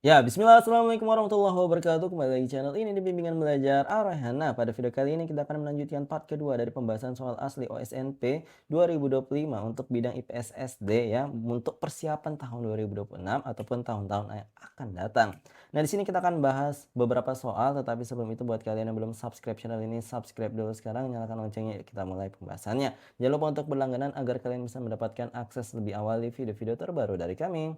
Ya, bismillah, assalamualaikum warahmatullahi wabarakatuh. Kembali lagi di channel ini di Bimbingan Belajar Ar-Rayhan. Nah, pada video kali ini kita akan melanjutkan part kedua dari pembahasan soal asli OSNP 2025 untuk bidang IPS SD ya, untuk persiapan tahun 2026 ataupun tahun-tahun yang akan datang. Nah, di sini kita akan bahas beberapa soal, tetapi sebelum itu buat kalian yang belum subscribe channel ini, subscribe dulu sekarang, nyalakan loncengnya, yuk kita mulai pembahasannya. Jangan lupa untuk berlangganan agar kalian bisa mendapatkan akses lebih awal di video-video terbaru dari kami.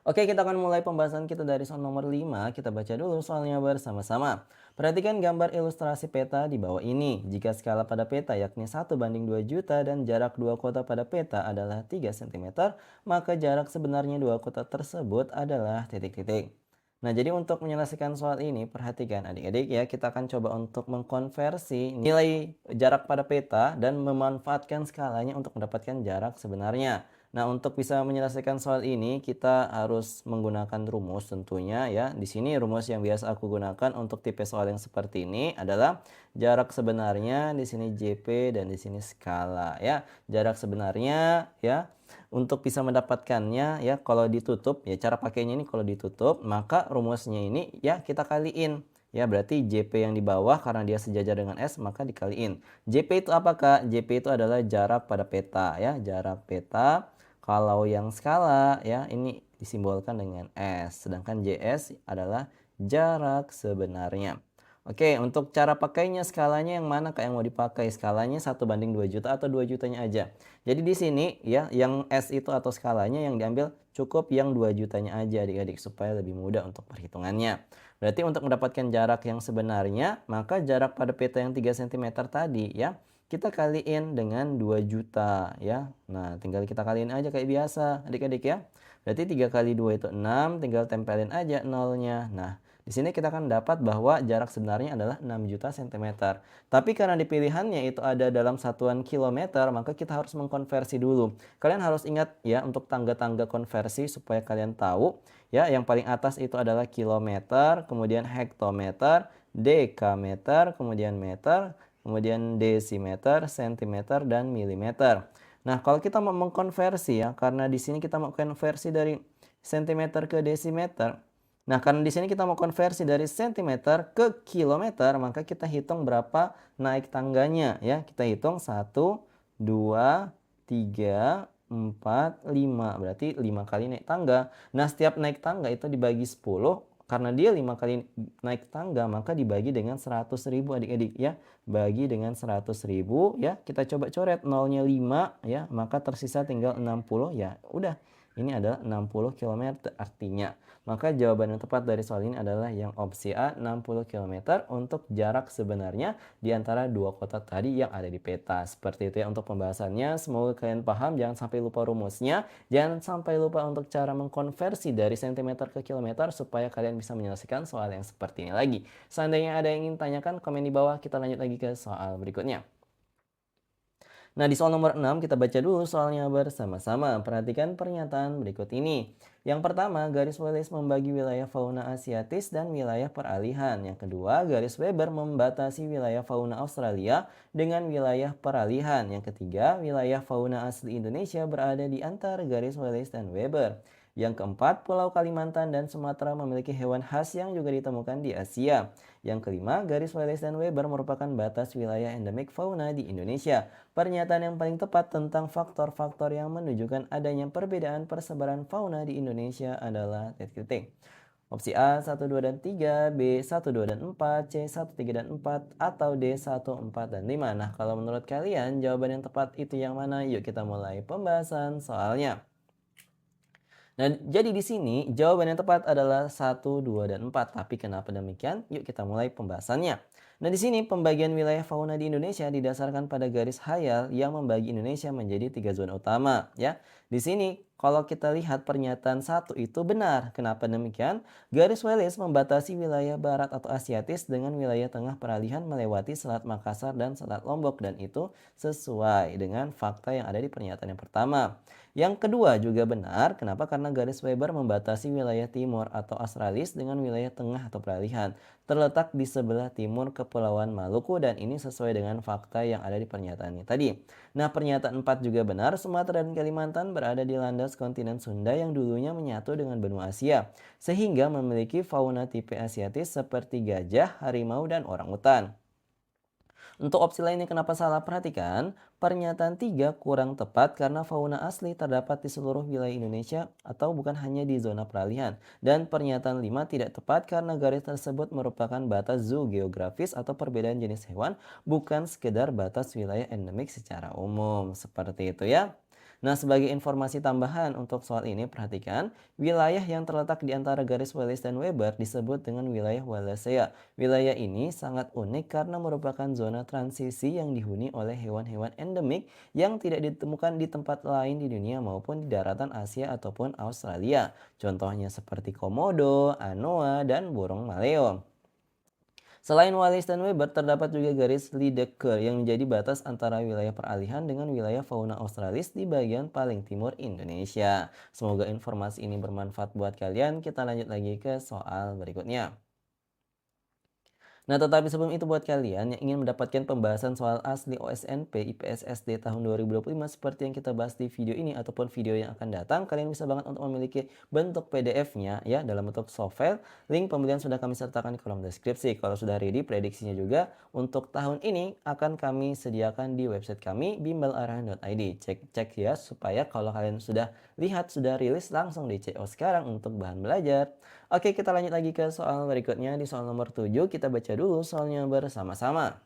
Oke, kita akan mulai pembahasan kita dari soal nomor 5. Kita baca dulu soalnya bersama-sama. Perhatikan gambar ilustrasi peta di bawah ini. Jika skala pada peta yakni 1:2 juta dan jarak dua kota pada peta adalah 3 cm, maka jarak sebenarnya dua kota tersebut adalah titik-titik. Nah, jadi untuk menyelesaikan soal ini, perhatikan adik-adik ya, kita akan coba untuk mengkonversi nilai jarak pada peta dan memanfaatkan skalanya untuk mendapatkan jarak sebenarnya. Nah, untuk bisa menyelesaikan soal ini, kita harus menggunakan rumus tentunya ya. Di sini rumus yang biasa aku gunakan untuk tipe soal yang seperti ini adalah jarak sebenarnya, di sini JP dan di sini skala ya. Jarak sebenarnya ya, untuk bisa mendapatkannya ya, kalau ditutup ya, cara pakainya ini kalau ditutup, maka rumusnya ini ya kita kaliin. Ya, berarti JP yang di bawah karena dia sejajar dengan S maka dikaliin. JP itu apa, Kak? JP itu adalah jarak pada peta ya, jarak peta. Kalau yang skala ya ini disimbolkan dengan S, sedangkan JS adalah jarak sebenarnya. Oke, untuk cara pakainya skalanya yang mana Kak yang mau dipakai? Skalanya 1:2 juta atau 2 jutanya aja. Jadi di sini ya yang S itu atau skalanya yang diambil cukup yang 2 jutanya aja adik-adik supaya lebih mudah untuk perhitungannya. Berarti untuk mendapatkan jarak yang sebenarnya, maka jarak pada peta yang 3 cm tadi ya, kita kaliin dengan 2 juta ya. Nah, tinggal kita kaliin aja kayak biasa adik-adik ya. Berarti 3 kali 2 itu 6, tinggal tempelin aja nolnya. Nah, di sini kita akan dapat bahwa jarak sebenarnya adalah 6 juta cm. Tapi karena di pilihannya itu ada dalam satuan kilometer, maka kita harus mengkonversi dulu. Kalian harus ingat ya untuk tangga-tangga konversi supaya kalian tahu ya, yang paling atas itu adalah kilometer, kemudian hektometer, dekameter, kemudian meter, kemudian desimeter, sentimeter, dan milimeter. Nah, kalau kita mau mengkonversi ya, karena di sini kita mau konversi dari sentimeter ke desimeter. Nah, karena di sini kita mau konversi dari sentimeter ke kilometer, maka kita hitung berapa naik tangganya ya. Kita hitung 1, 2, 3, 4, 5. Berarti 5 kali naik tangga. Nah, setiap naik tangga itu dibagi 10. Karena dia 5 kali naik tangga, maka dibagi dengan 100.000 adik-adik ya. Bagi dengan 100.000 ya. Kita coba coret nolnya 5 ya, maka tersisa tinggal 60 ya. Udah. Ini adalah 60 km artinya. Maka jawaban yang tepat dari soal ini adalah yang opsi A, 60 km untuk jarak sebenarnya di antara dua kota tadi yang ada di peta. Seperti itu ya untuk pembahasannya. Semoga kalian paham, jangan sampai lupa rumusnya. Jangan sampai lupa untuk cara mengkonversi dari cm ke kilometer supaya kalian bisa menyelesaikan soal yang seperti ini lagi. Seandainya ada yang ingin tanyakan, komen di bawah. Kita lanjut lagi ke soal berikutnya. Nah, di soal nomor 6 kita baca dulu soalnya bersama-sama. Perhatikan pernyataan berikut ini. Yang pertama, garis Wallace membagi wilayah fauna Asiatis dan wilayah peralihan. Yang kedua, garis Weber membatasi wilayah fauna Australia dengan wilayah peralihan. Yang ketiga, wilayah fauna asli Indonesia berada di antara garis Wallace dan Weber. Yang keempat, Pulau Kalimantan dan Sumatera memiliki hewan khas yang juga ditemukan di Asia. Yang kelima, garis Wallace dan Weber merupakan batas wilayah endemik fauna di Indonesia. Pernyataan yang paling tepat tentang faktor-faktor yang menunjukkan adanya perbedaan persebaran fauna di Indonesia adalah titik-titik. Opsi A 1, 2, dan 3, B 1, 2, dan 4, C 1, 3, dan 4, atau D 1, 4, dan 5. Nah, kalau menurut kalian jawaban yang tepat itu yang mana? Yuk kita mulai pembahasan soalnya. Nah, jadi di sini jawaban yang tepat adalah 1, 2, dan 4. Tapi kenapa demikian? Yuk kita mulai pembahasannya. Nah, di sini pembagian wilayah fauna di Indonesia didasarkan pada garis hayal yang membagi Indonesia menjadi 3 zona utama. Ya, di sini kalau kita lihat pernyataan 1 itu benar. Kenapa demikian? Garis Wallace membatasi wilayah barat atau Asiatis dengan wilayah tengah peralihan melewati Selat Makassar dan Selat Lombok. Dan itu sesuai dengan fakta yang ada di pernyataan yang pertama. Yang kedua juga benar, kenapa? Karena garis Weber membatasi wilayah timur atau Australis dengan wilayah tengah atau peralihan. Terletak di sebelah timur Kepulauan Maluku dan ini sesuai dengan fakta yang ada di pernyataannya tadi. Nah, pernyataan 4 juga benar, Sumatera dan Kalimantan berada di landas kontinen Sunda yang dulunya menyatu dengan benua Asia, sehingga memiliki fauna tipe Asiatis seperti gajah, harimau, dan orangutan. Untuk opsi lainnya kenapa salah? Perhatikan, pernyataan 3 kurang tepat karena fauna asli terdapat di seluruh wilayah Indonesia atau bukan hanya di zona peralihan. Dan pernyataan 5 tidak tepat karena garis tersebut merupakan batas zoogeografis atau perbedaan jenis hewan, bukan sekedar batas wilayah endemik secara umum. Seperti itu ya. Nah, sebagai informasi tambahan untuk soal ini, perhatikan, wilayah yang terletak di antara garis Wallace dan Weber disebut dengan wilayah Wallacea. Wilayah ini sangat unik karena merupakan zona transisi yang dihuni oleh hewan-hewan endemik yang tidak ditemukan di tempat lain di dunia maupun di daratan Asia ataupun Australia. Contohnya seperti komodo, anoa, dan burung maleo. Selain Wallis dan Weber, terdapat juga garis Lydekker yang menjadi batas antara wilayah peralihan dengan wilayah fauna Australis di bagian paling timur Indonesia. Semoga informasi ini bermanfaat buat kalian. Kita lanjut lagi ke soal berikutnya. Nah, tetapi sebelum itu buat kalian yang ingin mendapatkan pembahasan soal asli OSNP IPS SD tahun 2025 seperti yang kita bahas di video ini ataupun video yang akan datang, kalian bisa banget untuk memiliki bentuk PDF-nya ya dalam bentuk soft file. Link pembelian sudah kami sertakan di kolom deskripsi. Kalau sudah ready, prediksinya juga untuk tahun ini akan kami sediakan di website kami bimbelarahan.id. Cek ya supaya kalau kalian sudah lihat sudah rilis langsung di CO sekarang untuk bahan belajar. Oke, kita lanjut lagi ke soal berikutnya. Di soal nomor 7, kita baca dulu soalnya bersama-sama.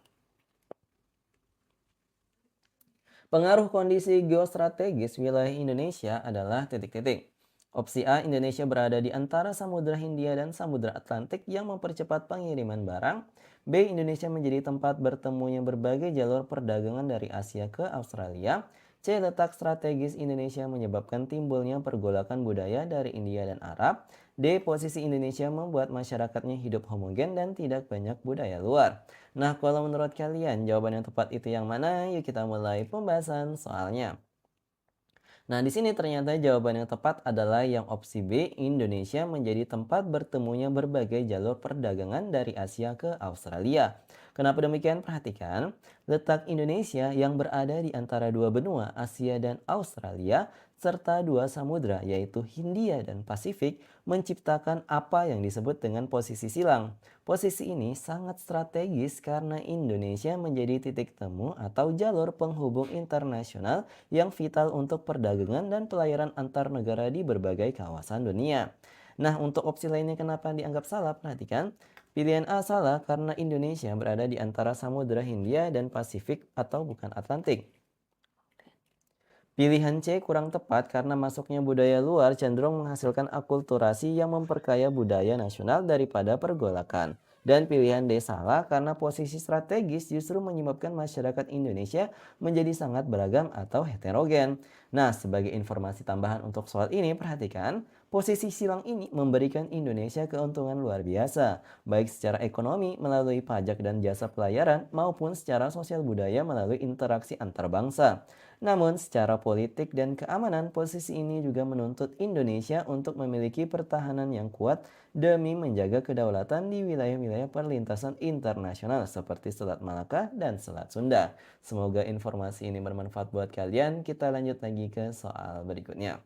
Pengaruh kondisi geostrategis wilayah Indonesia adalah titik-titik. Opsi A, Indonesia berada di antara Samudra Hindia dan Samudra Atlantik yang mempercepat pengiriman barang. B, Indonesia menjadi tempat bertemunya berbagai jalur perdagangan dari Asia ke Australia. C, letak strategis Indonesia menyebabkan timbulnya pergolakan budaya dari India dan Arab. D, posisi Indonesia membuat masyarakatnya hidup homogen dan tidak banyak budaya luar. Nah, kalau menurut kalian jawaban yang tepat itu yang mana? Yuk kita mulai pembahasan soalnya. Nah, di sini ternyata jawaban yang tepat adalah yang opsi B, Indonesia menjadi tempat bertemunya berbagai jalur perdagangan dari Asia ke Australia. Kenapa demikian? Perhatikan, letak Indonesia yang berada di antara dua benua, Asia dan Australia, serta dua samudra yaitu Hindia dan Pasifik, menciptakan apa yang disebut dengan posisi silang. Posisi ini sangat strategis karena Indonesia menjadi titik temu atau jalur penghubung internasional yang vital untuk perdagangan dan pelayaran antar negara di berbagai kawasan dunia. Nah, untuk opsi lainnya kenapa dianggap salah? Perhatikan, pilihan A salah karena Indonesia berada di antara Samudra Hindia dan Pasifik atau bukan Atlantik. Pilihan C kurang tepat karena masuknya budaya luar cenderung menghasilkan akulturasi yang memperkaya budaya nasional daripada pergolakan. Dan pilihan D salah karena posisi strategis justru menyebabkan masyarakat Indonesia menjadi sangat beragam atau heterogen. Nah, sebagai informasi tambahan untuk soal ini, perhatikan, posisi silang ini memberikan Indonesia keuntungan luar biasa, baik secara ekonomi melalui pajak dan jasa pelayaran maupun secara sosial budaya melalui interaksi antar bangsa. Namun, secara politik dan keamanan, posisi ini juga menuntut Indonesia untuk memiliki pertahanan yang kuat demi menjaga kedaulatan di wilayah-wilayah perlintasan internasional seperti Selat Malaka dan Selat Sunda. Semoga informasi ini bermanfaat buat kalian. Kita lanjut lagi ke soal berikutnya.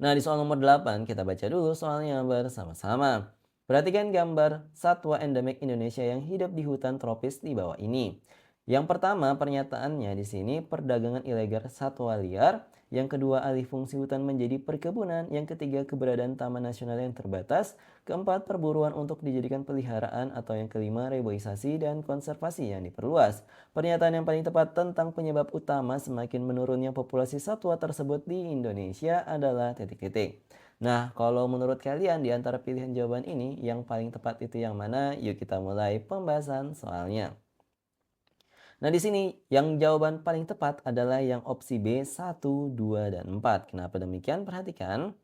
Nah, di soal nomor 8, kita baca dulu soalnya bersama-sama. Perhatikan gambar satwa endemik Indonesia yang hidup di hutan tropis di bawah ini. Yang pertama, pernyataannya di sini perdagangan ilegal satwa liar. Yang kedua, alih fungsi hutan menjadi perkebunan. Yang ketiga, keberadaan taman nasional yang terbatas. Keempat, perburuan untuk dijadikan peliharaan. Atau yang kelima, reboisasi dan konservasi yang diperluas. Pernyataan yang paling tepat tentang penyebab utama semakin menurunnya populasi satwa tersebut di Indonesia adalah titik-titik. Nah, kalau menurut kalian di antara pilihan jawaban ini, yang paling tepat itu yang mana? Yuk kita mulai pembahasan soalnya. Nah, di sini yang jawaban paling tepat adalah yang opsi B 1, 2, dan 4. Kenapa demikian? Perhatikan.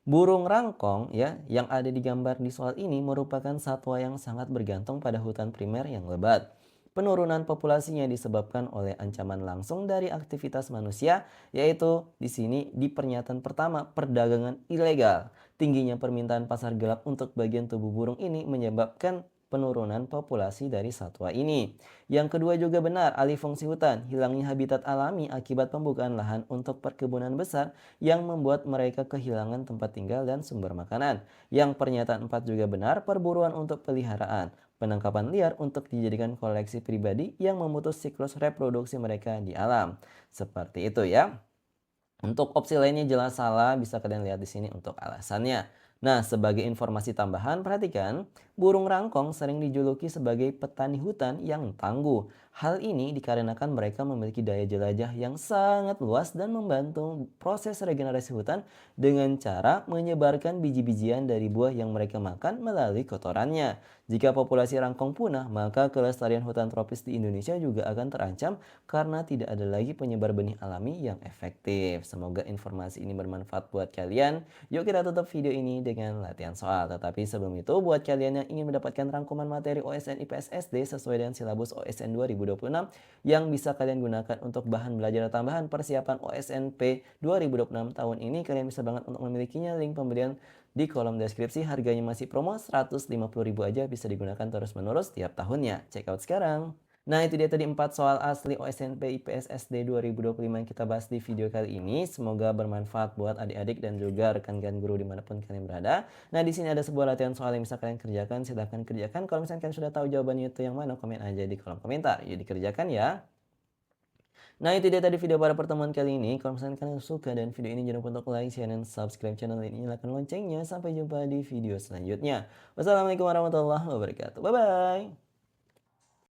Burung rangkong ya yang ada di gambar di soal ini merupakan satwa yang sangat bergantung pada hutan primer yang lebat. Penurunan populasinya disebabkan oleh ancaman langsung dari aktivitas manusia, yaitu di sini di pernyataan pertama perdagangan ilegal. Tingginya permintaan pasar gelap untuk bagian tubuh burung ini menyebabkan penurunan populasi dari satwa ini. Yang kedua juga benar, alih fungsi hutan, hilangnya habitat alami akibat pembukaan lahan untuk perkebunan besar yang membuat mereka kehilangan tempat tinggal dan sumber makanan. Yang pernyataan 4 juga benar, perburuan untuk peliharaan, penangkapan liar untuk dijadikan koleksi pribadi yang memutus siklus reproduksi mereka di alam. Seperti itu ya. Untuk opsi lainnya jelas salah, bisa kalian lihat di sini untuk alasannya. Nah, sebagai informasi tambahan, perhatikan, burung rangkong sering dijuluki sebagai petani hutan yang tangguh. Hal ini dikarenakan mereka memiliki daya jelajah yang sangat luas dan membantu proses regenerasi hutan dengan cara menyebarkan biji-bijian dari buah yang mereka makan melalui kotorannya. Jika populasi rangkong punah, maka kelestarian hutan tropis di Indonesia juga akan terancam karena tidak ada lagi penyebar benih alami yang efektif. Semoga informasi ini bermanfaat buat kalian. Yuk kita tutup video ini dengan latihan soal. Tetapi sebelum itu, buat kalian yang ingin mendapatkan rangkuman materi OSN IPS SD sesuai dengan silabus OSN 2026 yang bisa kalian gunakan untuk bahan belajar tambahan persiapan OSNP 2026 tahun ini, kalian bisa banget untuk memilikinya. Link pembelian di kolom deskripsi, harganya masih promo 150.000 aja, bisa digunakan terus-menerus tiap tahunnya. Check out sekarang. Nah, itu dia tadi 4 soal asli OSNP IPS SD 2025 yang kita bahas di video kali ini. Semoga bermanfaat buat adik-adik dan juga rekan-rekan guru dimanapun kalian berada. Nah, di sini ada sebuah latihan soal yang bisa kalian kerjakan. Silahkan kerjakan. Kalau misalnya kalian sudah tahu jawabannya itu yang mana, komen aja di kolom komentar. Yuk dikerjakan ya. Nah, itu dia tadi video pada pertemuan kali ini. Kalau misalnya kalian suka dan video ini, jangan lupa untuk like, share, dan subscribe channel ini. Nyalakan loncengnya. Sampai jumpa di video selanjutnya. Wassalamualaikum warahmatullahi wabarakatuh. Bye-bye.